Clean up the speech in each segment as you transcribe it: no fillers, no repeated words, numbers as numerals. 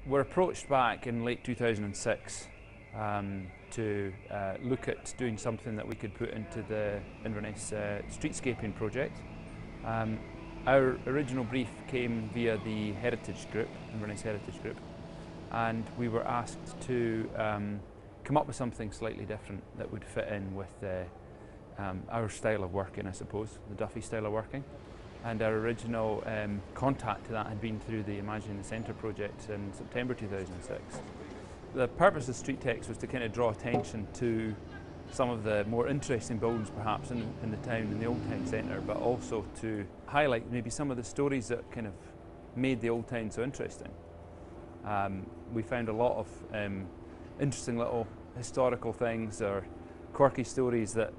were approached back in late 2006 to look at doing something that we could put into the Inverness streetscaping project. Our original brief came via the Heritage Group, Inverness Heritage Group, and we were asked to come up with something slightly different that would fit in with our style of working, I suppose, the Duffy style of working. And our original contact to that had been through the Imagining the Centre project in September 2006. The purpose of Street Text was to kind of draw attention to some of the more interesting buildings perhaps in the town, in the Old Town Centre, but also to highlight maybe some of the stories that kind of made the Old Town so interesting. We found a lot of interesting little historical things or quirky stories that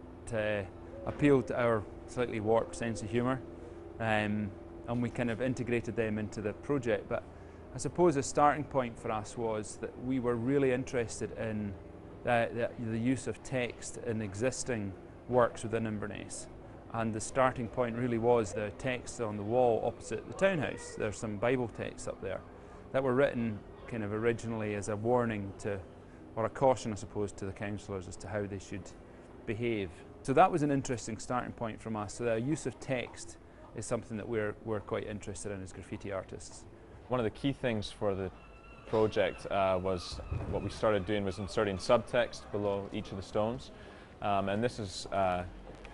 appealed to our slightly warped sense of humour. And we kind of integrated them into the project. But I suppose the starting point for us was that we were really interested in the use of text in existing works within Inverness. And the starting point really was the text on the wall opposite the townhouse. There's some Bible texts up there that were written kind of originally as a warning to, or a caution I suppose, to the councillors as to how they should behave. So that was an interesting starting point from us. So the use of text is something that we're quite interested in as graffiti artists. One of the key things for the project was what we started doing was inserting subtext below each of the stones. And this is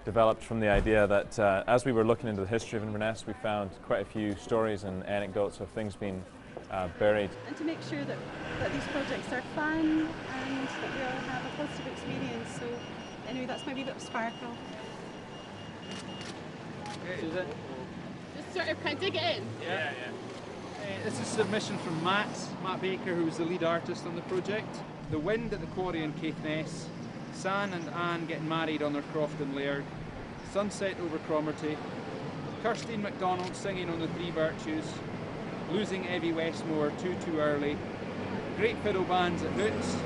developed from the idea that as we were looking into the history of Inverness, we found quite a few stories and anecdotes of things being buried. And to make sure that these projects are fun and that we all have a positive experience. So anyway, that's my wee bit of sparkle. Just sort of, can I dig it in? Yeah. This is a submission from Matt Baker, who was the lead artist on the project. The wind at the quarry in Caithness, San and Anne getting married on their croft in Laird, sunset over Cromarty, Kirstine MacDonald singing on the Three Virtues, losing Evie Westmore too early, great fiddle bands at Hoots,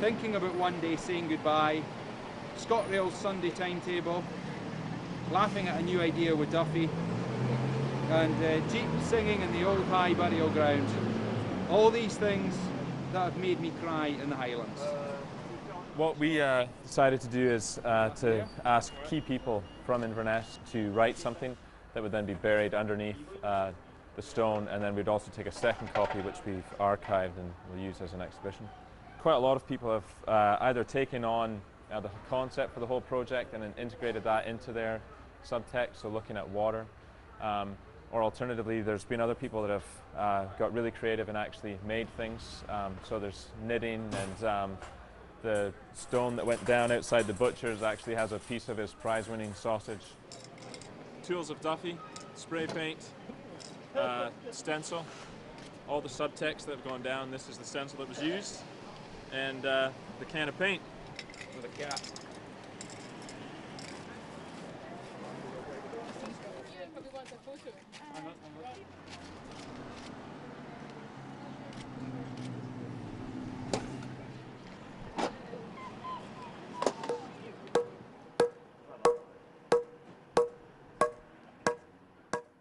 thinking about one day saying goodbye, ScotRail's Sunday timetable, laughing at a new idea with Duffy, and Jeep singing in the old high burial ground. All these things that have made me cry in the Highlands. What we decided to do is to ask key people from Inverness to write something that would then be buried underneath the stone, and then we'd also take a second copy which we've archived and will use as an exhibition. Quite a lot of people have either taken on the concept for the whole project and then integrated that into their subtext, so looking at water. Or alternatively, there's been other people that have got really creative and actually made things. So there's knitting, and the stone that went down outside the butcher's actually has a piece of his prize-winning sausage. Tools of Duffy, spray paint, stencil, all the subtext that have gone down. This is the stencil that was used, and the can of paint with a cap.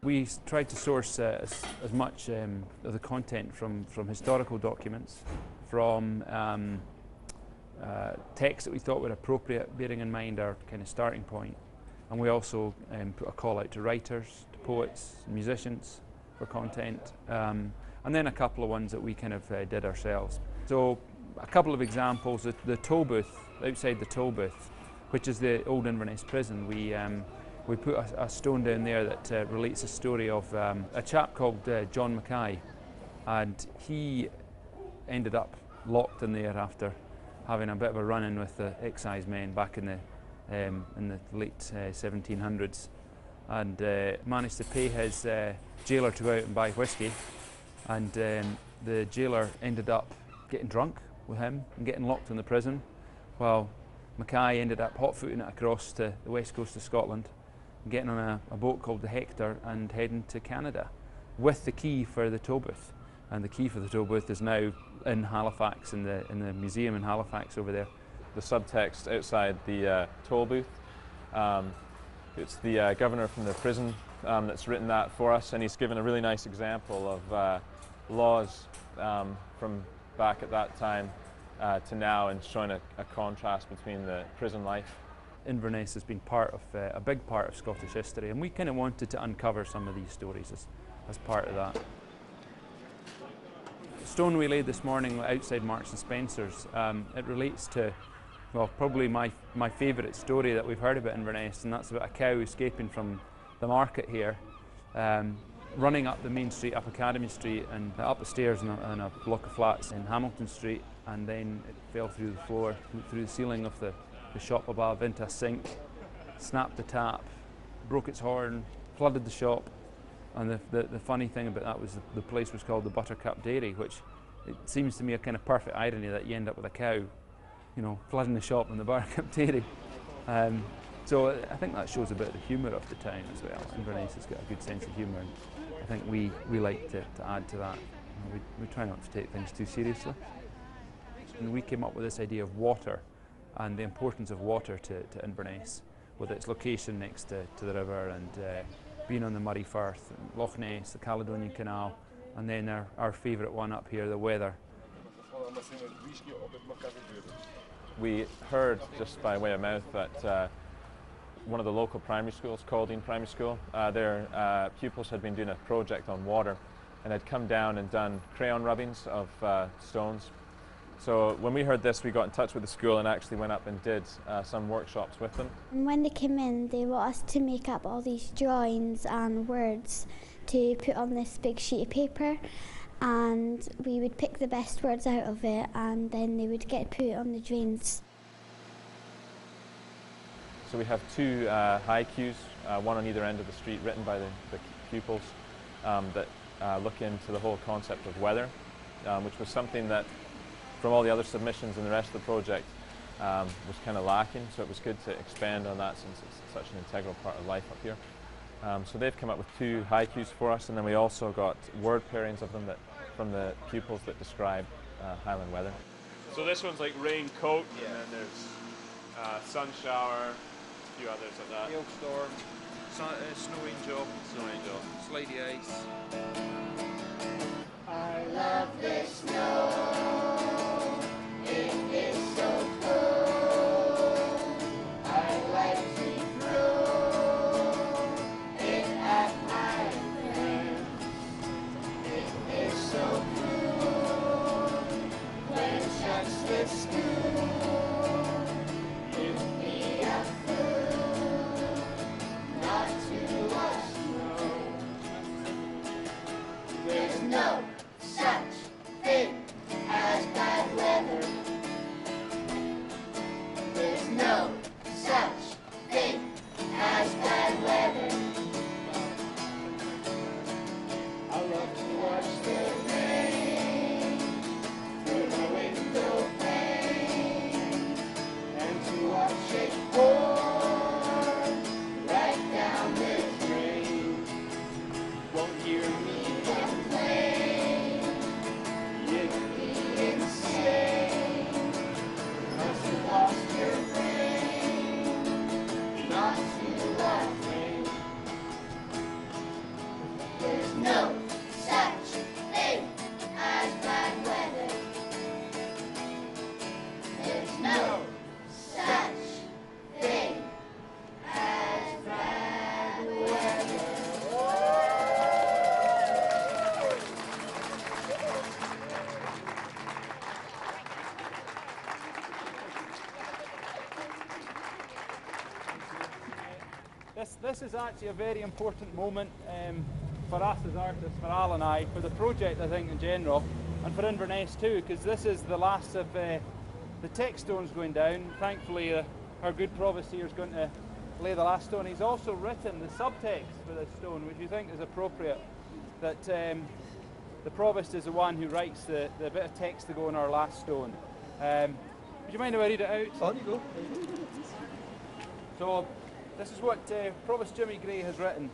We tried to source as much of the content from historical documents, from texts that we thought were appropriate, bearing in mind our kind of starting point. And we also put a call out to writers, to poets, musicians for content, and then a couple of ones that we kind of did ourselves. So a couple of examples, the toll booth, outside the toll booth, which is the old Inverness prison, we put a stone down there that relates a story of a chap called John Mackay, and he ended up locked in there after having a bit of a run-in with the excise men back in the late 1700s, and managed to pay his jailer to go out and buy whiskey, and the jailer ended up getting drunk with him and getting locked in the prison, while Mackay ended up hot-footing it across to the west coast of Scotland, getting on a boat called the Hector and heading to Canada with the key for the toll booth. And the key for the toll booth is now in Halifax, in the museum in Halifax over there. The subtext outside the toll booth, it's the governor from the prison that's written that for us, and he's given a really nice example of laws from back at that time to now, and showing a contrast between the prison life. Inverness has been part of a big part of Scottish history, and we kind of wanted to uncover some of these stories as part of that. The stone we laid this morning outside Marks and Spencer's, it relates to, well, probably my favourite story that we've heard about Inverness, and that's about a cow escaping from the market here, running up the main street, up Academy Street, and up the stairs in a block of flats in Hamilton Street, and then it fell through the floor, through the ceiling of the shop above, into a sink, snapped the tap, broke its horn, flooded the shop. And the funny thing about that was the place was called the Buttercup Dairy, which it seems to me a kind of perfect irony that you end up with a cow, you know, flooding the shop in the Buttercup Dairy. So I think that shows a bit of the humour of the town as well. Inverness has got a good sense of humour, and I think we like to add to that. You know, we try not to take things too seriously. And we came up with this idea of water and the importance of water to Inverness, with its location next to the river, and being on the Murray Firth, Loch Ness, the Caledonian Canal, and then our favourite one up here, the weather. We heard just by way of mouth that one of the local primary schools, Caldine Primary School, their pupils had been doing a project on water and had come down and done crayon rubbings of stones. So when we heard this, we got in touch with the school and actually went up and did some workshops with them. And when they came in, they want us to make up all these drawings and words to put on this big sheet of paper, and we would pick the best words out of it, and then they would get put on the drains. So we have two haikus, one on either end of the street, written by the pupils that look into the whole concept of weather, which was something that from all the other submissions and the rest of the project was kind of lacking, so it was good to expand on that since it's such an integral part of life up here. So they've come up with two haikus for us, and then we also got word pairings of them from the pupils that describe Highland weather. So this one's like raincoat, and then there's sun shower, a few others like that. Hailstorm, snow angel, slidey ice. I love the snow, it is so cool. I like to throw it at my friends. It is so cool when shucks the school. Give me a fool, not to watch snow. There's no such thing as bad weather. There's no such thing as bad weather. I love to watch the rain through the window pane, and to watch it pour right down the drain. Won't hear me complain, you'd be insane, 'cause you lost your brain, not to that rain. There's no such thing as bad weather. There's no such thing as bad weather. This is actually a very important moment for us as artists, for Al and I, for the project I think in general, and for Inverness too, because this is the last of the tech stones going down. Thankfully our good provost here is going to lay the last stone. He's also written the subtext for this stone, which we think is appropriate, that the provost is the one who writes the bit of text to go on our last stone. Would you mind if I read it out? On you go. So this is what Provost Jimmy Gray has written.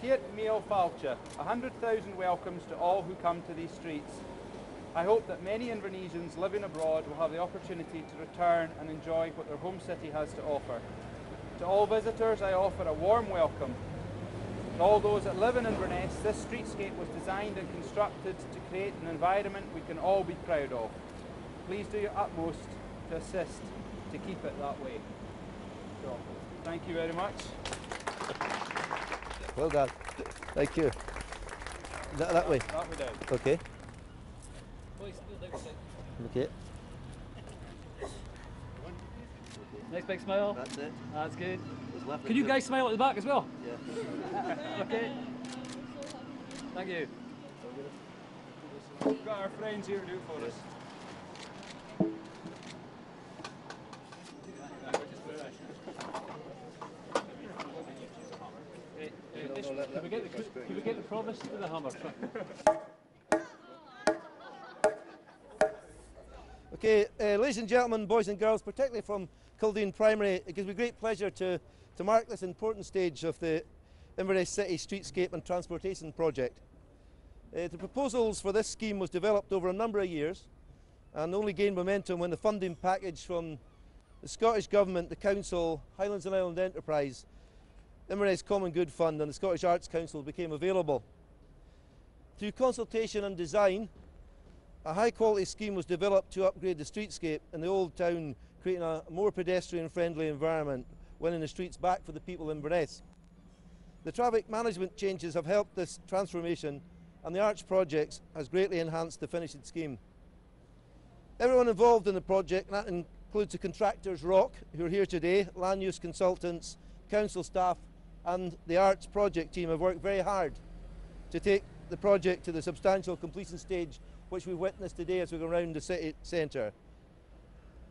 Here at Mael Falcha, 100,000 welcomes to all who come to these streets. I hope that many Invernessians living abroad will have the opportunity to return and enjoy what their home city has to offer. To all visitors, I offer a warm welcome. For all those that live in Inverness, this streetscape was designed and constructed to create an environment we can all be proud of. Please do your utmost to assist to keep it that way. So, thank you very much. Well done. Thank you. That way? That way down. Okay. Okay. Nice big smile. That's it. That's good. Left Can you guys smile at the back as well? Yeah. Okay. Thank you. We've got our friends here to do it for us. Can we get the promise to the hammer? Okay, ladies and gentlemen, boys and girls, particularly from Kildene Primary, it gives me great pleasure to mark this important stage of the Inverness City Streetscape and Transportation Project. The proposals for this scheme was developed over a number of years and only gained momentum when the funding package from the Scottish Government, the Council, Highlands and Islands Enterprise, Inverness Common Good Fund and the Scottish Arts Council became available. Through consultation and design, a high quality scheme was developed to upgrade the streetscape in the old town, creating a more pedestrian friendly environment, winning the streets back for the people of Inverness. The traffic management changes have helped this transformation and the arts projects has greatly enhanced the finished scheme. Everyone involved in the project, and that includes the contractors ROC, who are here today, land use consultants, council staff and the arts project team have worked very hard to take the project to the substantial completion stage which we've witnessed today as we go around the city centre.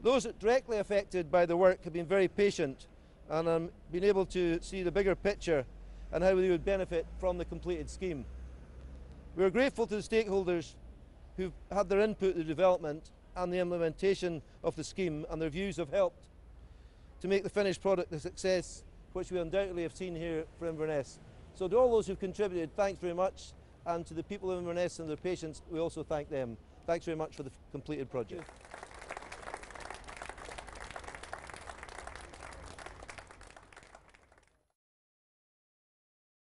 Those directly affected by the work have been very patient and been able to see the bigger picture and how they would benefit from the completed scheme. We are grateful to the stakeholders who've had their input in the development and the implementation of the scheme, and their views have helped to make the finished product a success, which we undoubtedly have seen here for Inverness. So to all those who've contributed, thanks very much, and to the people of Inverness and their patience, we also thank them. Thanks very much for the completed project.